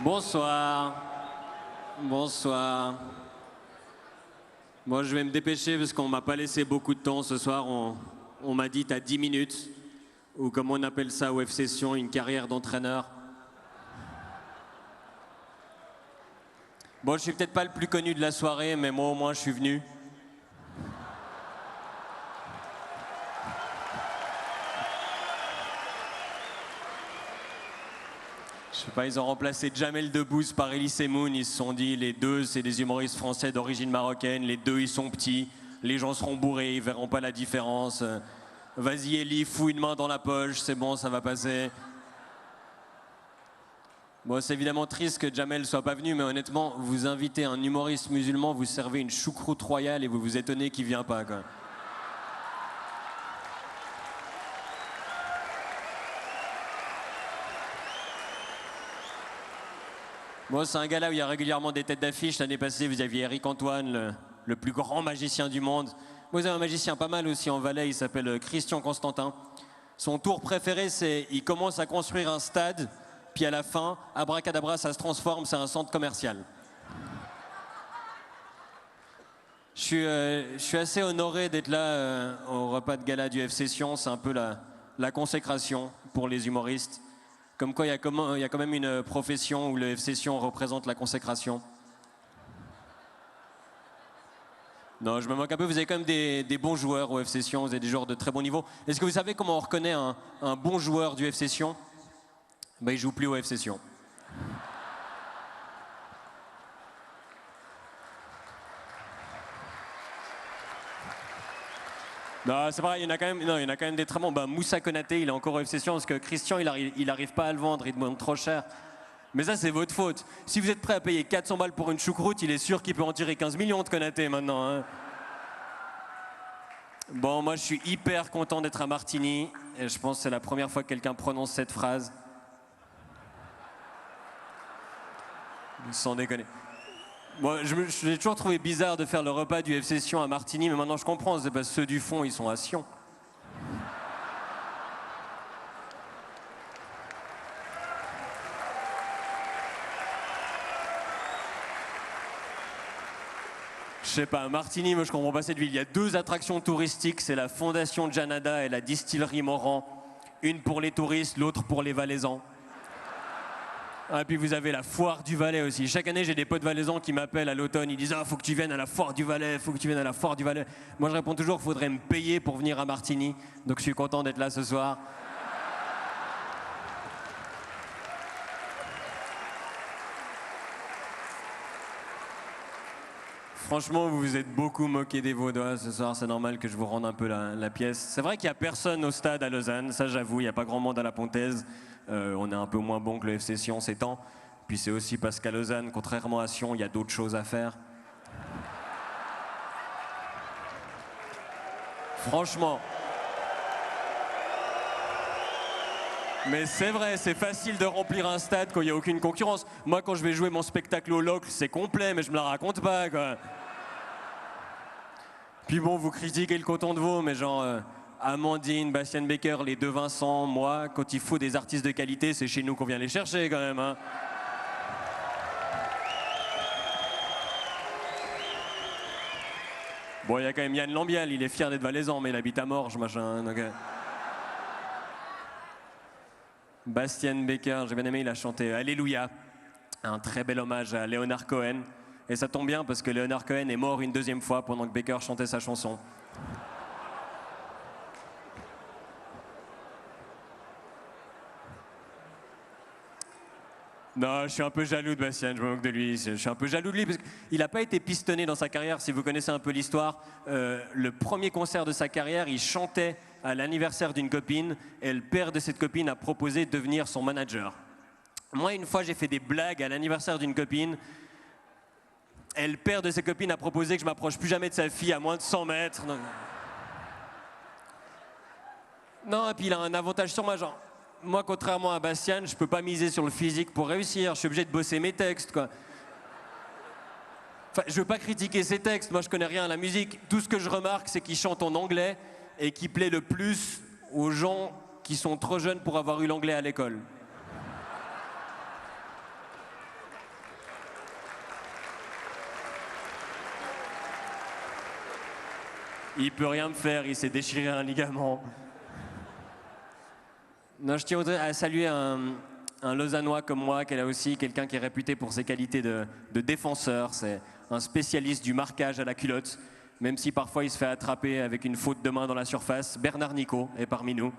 Bonsoir. Bonsoir. Moi, je vais me dépêcher parce qu'on m'a pas laissé beaucoup de temps ce soir. On m'a dit t'as 10 minutes, ou comme on appelle ça au F-Session, une carrière d'entraîneur. Bon, je suis peut-être pas le plus connu de la soirée, mais moi au moins je suis venu. Je sais pas, ils ont remplacé Jamel Debbouze par Elie Semoun. Ils se sont dit, les deux, c'est des humoristes français d'origine marocaine. Les deux, ils sont petits. Les gens seront bourrés, ils verront pas la différence. Vas-y, Elie, fous une main dans la poche, c'est bon, ça va passer. Bon, c'est évidemment triste que Jamel soit pas venu, mais honnêtement, vous invitez un humoriste musulman, vous servez une choucroute royale et vous vous étonnez qu'il vient pas, quoi. Bon, c'est un gars là où il y a régulièrement des têtes d'affiche. L'année passée, vous aviez Eric Antoine, le plus grand magicien du monde. Vous avez un magicien pas mal aussi en Valais, il s'appelle Christian Constantin. Son tour préféré, c'est il commence à construire un stade, puis à la fin, abracadabra, ça se transforme, c'est un centre commercial. Je suis assez honoré d'être là au repas de gala du F-Session. C'est un peu la consécration pour les humoristes. Comme quoi, il y a quand même une profession où le F-Session représente la consécration. Non, je me moque un peu, vous avez quand même des bons joueurs au F-Session, vous avez des joueurs de très bon niveau. Est-ce que vous savez comment on reconnaît un bon joueur du F-Session? Ben, il joue plus au F-Session. Non, c'est vrai, il y en a quand même des très bons. Ben, Moussa Konaté, il est encore au F-Session parce que Christian, il arrive pas à le vendre, il demande trop cher. Mais ça, c'est votre faute. Si vous êtes prêt à payer 400 balles pour une choucroute, il est sûr qu'il peut en tirer 15 millions de Konaté maintenant, hein. Bon, moi, je suis hyper content d'être à Martigny. Et je pense que c'est la première fois que quelqu'un prononce cette phrase. Sans déconner. Moi, j'ai toujours trouvé bizarre de faire le repas du F-Session à Martigny, mais maintenant je comprends, c'est parce que ceux du fond, ils sont à Sion. Je sais pas, à Martigny, moi je comprends pas cette ville. Il y a 2 attractions touristiques, c'est la Fondation Janada et la distillerie Morand. Une pour les touristes, l'autre pour les Valaisans. Ah, puis vous avez la foire du Valais aussi. Chaque année, j'ai des potes valaisans qui m'appellent à l'automne. Ils disent « Ah, faut que tu viennes à la foire du Valais, faut que tu viennes à la foire du Valais. » Moi, je réponds toujours « Faudrait me payer pour venir à Martigny. » Donc, je suis content d'être là ce soir. Franchement, vous vous êtes beaucoup moqué des Vaudois ce soir. C'est normal que je vous rende un peu la pièce. C'est vrai qu'il n'y a personne au stade à Lausanne. Ça, j'avoue, il n'y a pas grand monde à la Pontaise. On est un peu moins bon que le F-Session ces temps. Puis c'est aussi parce qu'à Lausanne, contrairement à Sion, il y a d'autres choses à faire. Franchement. Mais c'est vrai, c'est facile de remplir un stade quand il n'y a aucune concurrence. Moi, quand je vais jouer mon spectacle au Locle, c'est complet, mais je me la raconte pas, quoi. Puis bon, vous critiquez le Canton de Vaud, mais genre Amandine, Bastien Becker, les deux Vincent, moi, quand il faut des artistes de qualité, c'est chez nous qu'on vient les chercher quand même, hein. Bon, il y a quand même Yann Lambiel, il est fier d'être valaisan, mais il habite à Morges, machin. Donc, Bastien Becker, j'ai bien aimé, il a chanté Alléluia, un très bel hommage à Leonard Cohen. Et ça tombe bien parce que Leonard Cohen est mort une 2e fois pendant que Becker chantait sa chanson. Non, je suis un peu jaloux de Bastien, je me moque de lui. Je suis un peu jaloux de lui parce qu'il n'a pas été pistonné dans sa carrière. Si vous connaissez un peu l'histoire, le premier concert de sa carrière, il chantait à l'anniversaire d'une copine et le père de cette copine a proposé de devenir son manager. Moi, une fois, j'ai fait des blagues à l'anniversaire d'une copine et le père de cette copine a proposé que je m'approche plus jamais de sa fille à moins de 100 mètres. Non, et puis il a un avantage sur moi, genre... Moi, contrairement à Bastien, je peux pas miser sur le physique pour réussir. Je suis obligé de bosser mes textes, quoi. Enfin, je veux pas critiquer ses textes. Moi, je connais rien à la musique. Tout ce que je remarque, c'est qu'il chante en anglais et qu'il plaît le plus aux gens qui sont trop jeunes pour avoir eu l'anglais à l'école. Il peut rien me faire, il s'est déchiré un ligament. Non, je tiens à saluer un Lausannois comme moi, qui est là aussi, quelqu'un qui est réputé pour ses qualités de défenseur. C'est un spécialiste du marquage à la culotte, même si parfois il se fait attraper avec une faute de main dans la surface. Bernard Nico est parmi nous.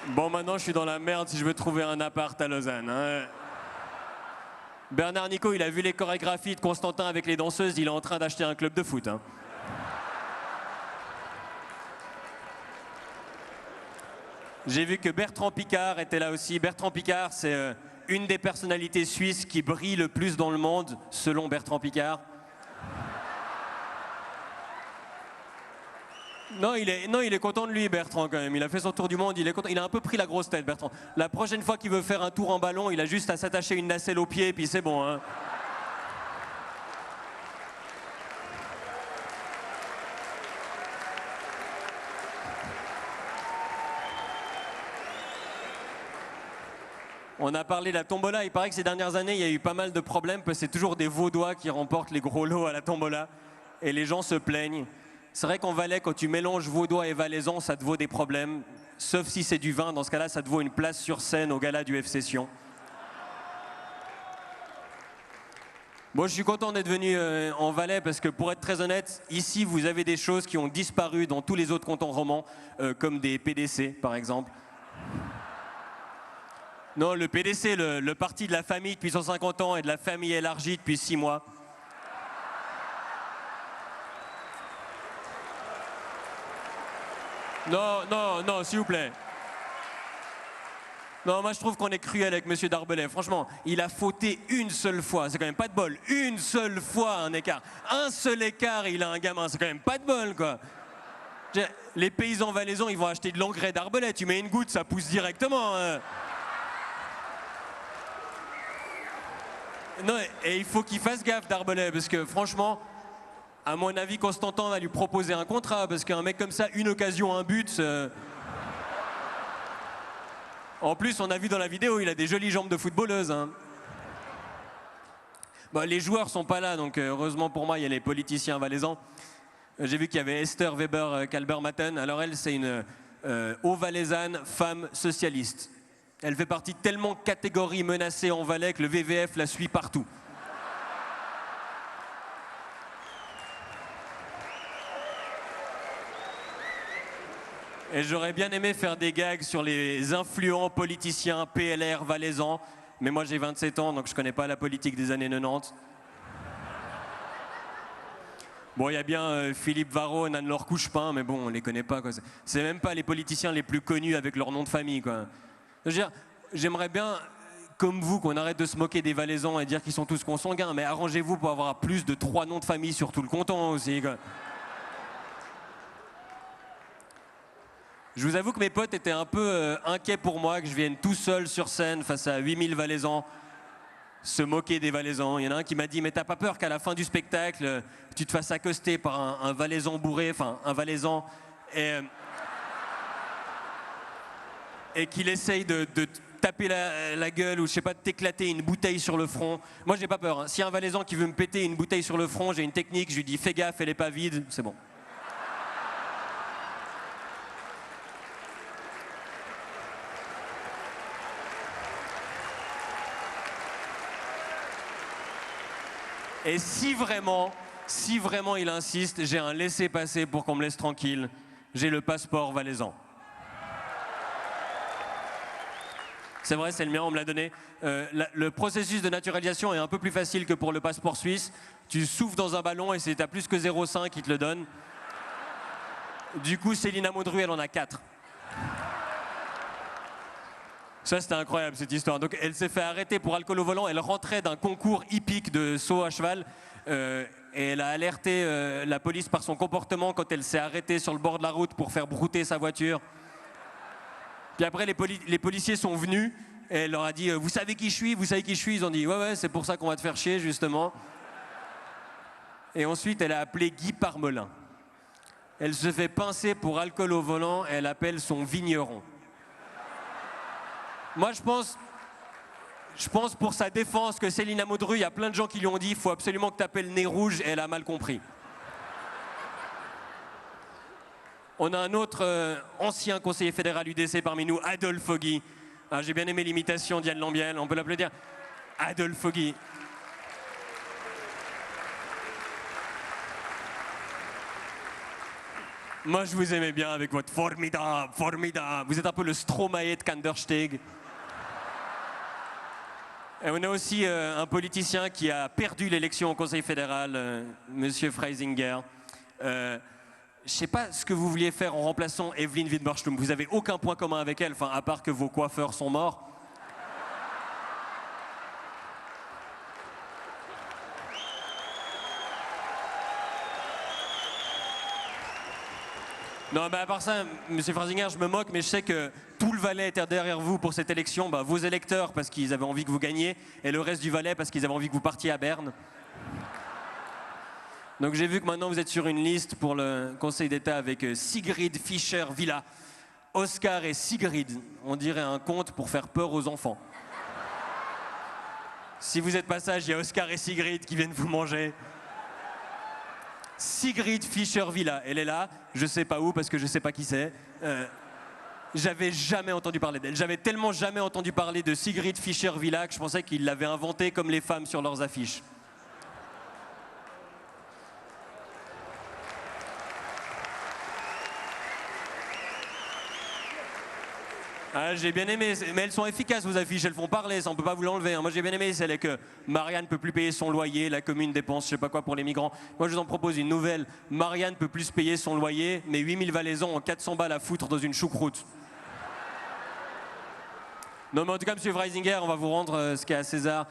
Bon, maintenant je suis dans la merde si je veux trouver un appart à Lausanne, hein. Bernard Nico, il a vu les chorégraphies de Constantin avec les danseuses, il est en train d'acheter un club de foot, hein. J'ai vu que Bertrand Piccard était là aussi. Bertrand Piccard, c'est une des personnalités suisses qui brille le plus dans le monde, selon Bertrand Piccard. Non, il est content de lui, Bertrand, quand même. Il a fait son tour du monde, il est content. Il a un peu pris la grosse tête, Bertrand. La prochaine fois qu'il veut faire un tour en ballon, il a juste à s'attacher une nacelle au pied, puis c'est bon, hein. On a parlé de la tombola. Il paraît que ces dernières années, il y a eu pas mal de problèmes, parce que c'est toujours des Vaudois qui remportent les gros lots à la tombola. Et les gens se plaignent. C'est vrai qu'en Valais, quand tu mélanges Vaudois et Valaisan, ça te vaut des problèmes. Sauf si c'est du vin. Dans ce cas-là, ça te vaut une place sur scène au gala du FC Sion. Moi, je suis content d'être venu en Valais parce que, pour être très honnête, ici, vous avez des choses qui ont disparu dans tous les autres cantons romans, comme des PDC, par exemple. Non, le PDC, le parti de la famille depuis 150 ans et de la famille élargie depuis 6 mois. Non, s'il vous plaît. Non, moi je trouve qu'on est cruel avec Monsieur Darbelay. Franchement, il a fauté une seule fois. C'est quand même pas de bol. Une seule fois un écart. Un seul écart, il a un gamin. C'est quand même pas de bol, quoi. Les paysans valaisans, ils vont acheter de l'engrais Darbelay. Tu mets une goutte, ça pousse directement, hein. Non, et il faut qu'il fasse gaffe, Darbelay, parce que franchement, à mon avis, Constantin va lui proposer un contrat, parce qu'un mec comme ça, une occasion, un but. En plus, on a vu dans la vidéo, il a des jolies jambes de footballeuse, hein. Bon, les joueurs sont pas là, donc heureusement pour moi, il y a les politiciens valaisans. J'ai vu qu'il y avait Esther Weber Kalbermatten. Alors elle, c'est une haut-valaisanne femme socialiste. Elle fait partie de tellement de catégories menacées en Valais que le WWF la suit partout. Et j'aurais bien aimé faire des gags sur les influents politiciens PLR valaisans. Mais moi j'ai 27 ans, donc je connais pas la politique des années 90. Bon, il y a bien Philippe Varron, Anne-Laure Couchepin, mais bon, on les connaît pas, quoi. C'est même pas les politiciens les plus connus avec leur nom de famille, quoi. Je veux dire, j'aimerais bien, comme vous, qu'on arrête de se moquer des Valaisans et dire qu'ils sont tous consanguins, mais arrangez-vous pour avoir plus de 3 noms de famille sur tout le canton aussi, quoi. Je vous avoue que mes potes étaient un peu inquiets pour moi, que je vienne tout seul sur scène face à 8000 Valaisans, se moquer des Valaisans. Il y en a un qui m'a dit « Mais t'as pas peur qu'à la fin du spectacle, tu te fasses accoster par un Valaisan bourré, enfin un Valaisan, et qu'il essaye de taper la gueule ou je sais pas, de t'éclater une bouteille sur le front. » Moi j'ai pas peur, hein. S'il y a un Valaisan qui veut me péter une bouteille sur le front, j'ai une technique, je lui dis « Fais gaffe, elle est pas vide », c'est bon. Et si vraiment il insiste, j'ai un laissez-passer pour qu'on me laisse tranquille. J'ai le passeport valaisan. C'est vrai, c'est le mien, on me l'a donné. Le processus de naturalisation est un peu plus facile que pour le passeport suisse. Tu souffles dans un ballon et si t'as plus que 0,5, ils te le donnent. Du coup, Céline Maudru, elle en a 4. Ça, c'était incroyable, cette histoire. Donc, elle s'est fait arrêter pour alcool au volant. Elle rentrait d'un concours hippique de saut à cheval. Et elle a alerté la police par son comportement quand elle s'est arrêtée sur le bord de la route pour faire brouter sa voiture. Puis après, les policiers sont venus. Et elle leur a dit « Vous savez qui je suis ? Vous savez qui je suis ?» Ils ont dit « Ouais, c'est pour ça qu'on va te faire chier, justement. » Et ensuite, elle a appelé Guy Parmelin. Elle se fait pincer pour alcool au volant. Elle appelle son vigneron. Moi, je pense Je pense pour sa défense que Céline Amodru, il y a plein de gens qui lui ont dit il faut absolument que tu appelles nez rouge et elle a mal compris. On a un autre ancien conseiller fédéral UDC parmi nous, Adolphe Foggy. Ah, j'ai bien aimé l'imitation d'Yann Lambiel, on peut l'applaudir. Adolphe Foggy. Moi, je vous aimais bien avec votre formidable, formidable. Vous êtes un peu le Stromae de Kandersteg. Et on a aussi un politicien qui a perdu l'élection au Conseil fédéral, Monsieur Freisinger. Je ne sais pas ce que vous vouliez faire en remplaçant Evelyne Wittmer-Sturm. Vous n'avez aucun point commun avec elle, enfin, à part que vos coiffeurs sont morts. Non, mais à part ça, Monsieur Freisinger, je me moque, mais je sais que tout le Valais était derrière vous pour cette élection. Bah, vos électeurs, parce qu'ils avaient envie que vous gagniez, et le reste du Valais, parce qu'ils avaient envie que vous partiez à Berne. Donc j'ai vu que maintenant vous êtes sur une liste pour le Conseil d'État avec Sigrid Fischer-Villa. Oscar et Sigrid, on dirait un conte pour faire peur aux enfants. Si vous êtes pas sage, il y a Oscar et Sigrid qui viennent vous manger. Sigrid Fischer-Villa, elle est là, je sais pas où parce que je sais pas qui c'est. J'avais jamais entendu parler d'elle. J'avais tellement jamais entendu parler de Sigrid Fischer-Villa que je pensais qu'ils l'avaient inventée comme les femmes sur leurs affiches. Ah, j'ai bien aimé, mais elles sont efficaces vos affiches, elles font parler, ça on peut pas vous l'enlever. Hein. Moi j'ai bien aimé celle que Marianne ne peut plus payer son loyer, la commune dépense je sais pas quoi pour les migrants. Moi je vous en propose une nouvelle, Marianne peut plus payer son loyer, mais 8000 Valaisans ont 400 balles à foutre dans une choucroute. Non mais en tout cas monsieur Freisinger, on va vous rendre ce qu'il y a à César.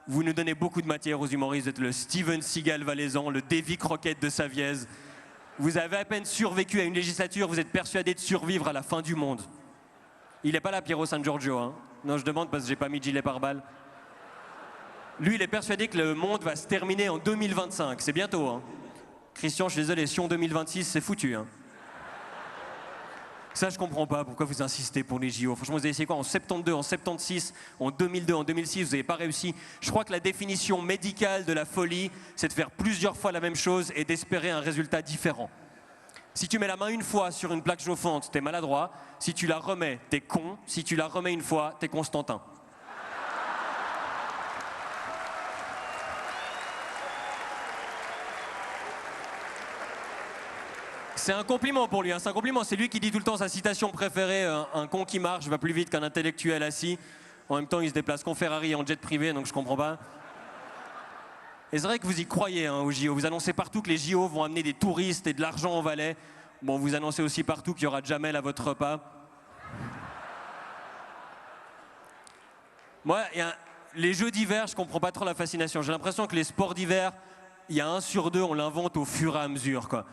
Vous nous donnez beaucoup de matière aux humoristes, vous êtes le Steven Seagal valaisan, le Davy Crockett de Saviez. Vous avez à peine survécu à une législature, vous êtes persuadé de survivre à la fin du monde. Il n'est pas là, Piero San Giorgio. Hein. Non, je demande parce que j'ai pas mis de gilet pare-balles. Lui, il est persuadé que le monde va se terminer en 2025. C'est bientôt. Hein. Christian, je suis désolé, si en 2026, c'est foutu. Hein. Ça, je comprends pas. Pourquoi vous insistez pour les JO? Franchement, vous avez essayé quoi en 72, en 76, en 2002, en 2006, vous n'avez pas réussi. Je crois que la définition médicale de la folie, c'est de faire plusieurs fois la même chose et d'espérer un résultat différent. Si tu mets la main une fois sur une plaque chauffante, t'es maladroit. Si tu la remets, t'es con. Si tu la remets une fois, t'es Constantin. C'est un compliment pour lui, hein. C'est un compliment. C'est lui qui dit tout le temps sa citation préférée, un con qui marche va plus vite qu'un intellectuel assis. En même temps, il se déplace qu'en Ferrari et en jet privé, donc je comprends pas. Et c'est vrai que vous y croyez hein, aux JO. Vous annoncez partout que les JO vont amener des touristes et de l'argent au Valais. Bon, vous annoncez aussi partout qu'il y aura Jamel à votre repas. Moi, les jeux d'hiver, je comprends pas trop la fascination. J'ai l'impression que les sports d'hiver, il y a 1 sur 2, on l'invente au fur et à mesure, quoi.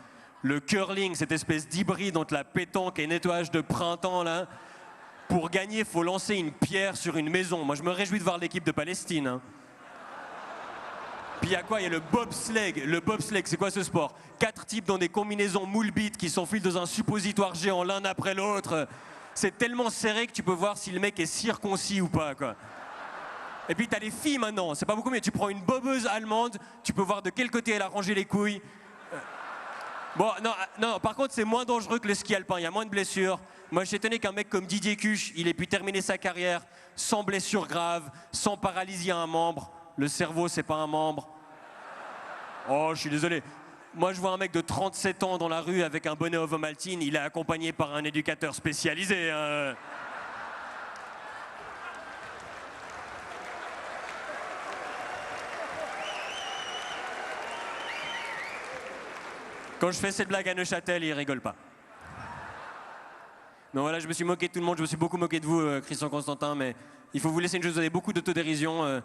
Le curling, cette espèce d'hybride entre la pétanque et nettoyage de printemps, là. Pour gagner, il faut lancer une pierre sur une maison. Moi, je me réjouis de voir l'équipe de Palestine. Hein. Puis il y a quoi? Il y a le bobsleigh. Le bobsleigh, c'est quoi ce sport? 4 types dans des combinaisons moule bites qui s'enfilent dans un suppositoire géant l'un après l'autre. C'est tellement serré que tu peux voir si le mec est circoncis ou pas, quoi. Et puis t'as les filles maintenant, c'est pas beaucoup, mais tu prends une bobeuse allemande, tu peux voir de quel côté elle a rangé les couilles. Bon, non, par contre c'est moins dangereux que le ski alpin, il y a moins de blessures. Moi je suis étonné qu'un mec comme Didier Cuche, il ait pu terminer sa carrière sans blessure grave, sans paralysie à un membre. Le cerveau, c'est pas un membre. Oh, je suis désolé. Moi, je vois un mec de 37 ans dans la rue avec un bonnet Ovomaltine, il est accompagné par un éducateur spécialisé. Hein. Quand je fais cette blague à Neuchâtel, il rigole pas. Non, voilà, je me suis moqué de tout le monde, je me suis beaucoup moqué de vous, Christian Constantin, mais il faut vous laisser une chose, vous avez beaucoup d'autodérision.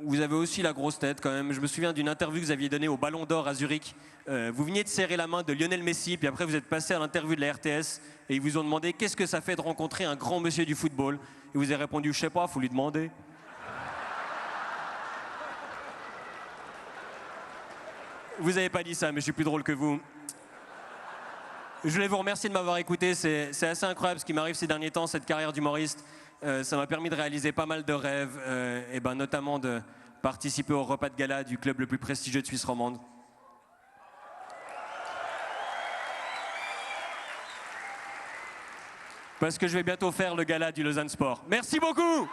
Vous avez aussi la grosse tête quand même. Je me souviens d'une interview que vous aviez donnée au Ballon d'Or à Zurich. Vous veniez de serrer la main de Lionel Messi, puis après vous êtes passé à l'interview de la RTS et ils vous ont demandé qu'est-ce que ça fait de rencontrer un grand monsieur du football. Et vous avez répondu, je sais pas, faut lui demander. Vous n'avez pas dit ça, mais je suis plus drôle que vous. Je voulais vous remercier de m'avoir écouté. C'est assez incroyable ce qui m'arrive ces derniers temps, cette carrière d'humoriste. Ça m'a permis de réaliser pas mal de rêves, et ben notamment de participer au repas de gala du club le plus prestigieux de Suisse romande. Parce que je vais bientôt faire le gala du Lausanne Sport. Merci beaucoup!